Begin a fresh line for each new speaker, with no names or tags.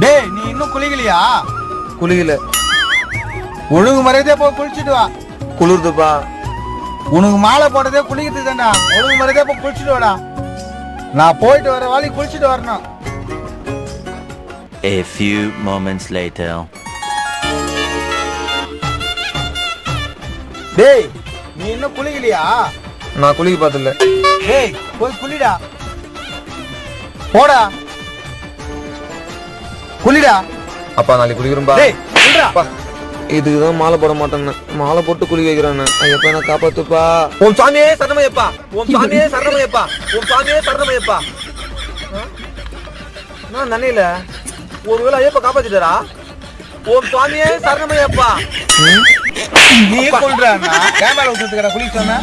டேய் நீ இன்னும் குளிக்கலையா?
குளிக்கல.
ஒழுங்கு மரியாதையா போய் குளிச்சுட்டு வா.
குளிர்துப்பா.
உனக்கு மாலை போட்டதே குளிக்கிறது தான்டா. ஒழுங்கு மரியாதையா போய் குளிச்சுட்டு வாடா. நான் போயிட்டு வர வாலி குளிச்சுட்டு வரணும்.
A few moments later.
டேய் நீ இன்னும் குளிக்கலையா?
நான் குளிக்க பார்த்ததில்ல.
டேய் போய் குளிடா. போடா குளிடா.
அப்பா நாளைக்கு குளிக்கிறோம்பா.
டேய் குளிடா.
இதுக்குதான் மாலை போட மாட்டேன்னு மாலை போட்டு குளிக்க வைக்கிறானு. ஐயப்பா நான் காப்பாத்துப்பா. ஓம் சாமியே சரணமையப்பா. ஓம் சாமியே சரணமையப்பா. ஓம் சாமியே சரணமையப்பா. நான் நன்னில ஒருவேளை ஐயப்பா காப்பாத்திட்டாரா? ஓம் சுவாமியே சரணமையப்பா.
நீ கொள்றானா? கேமரா ஊத்துறதுக்கு குளிக்க சொன்ன?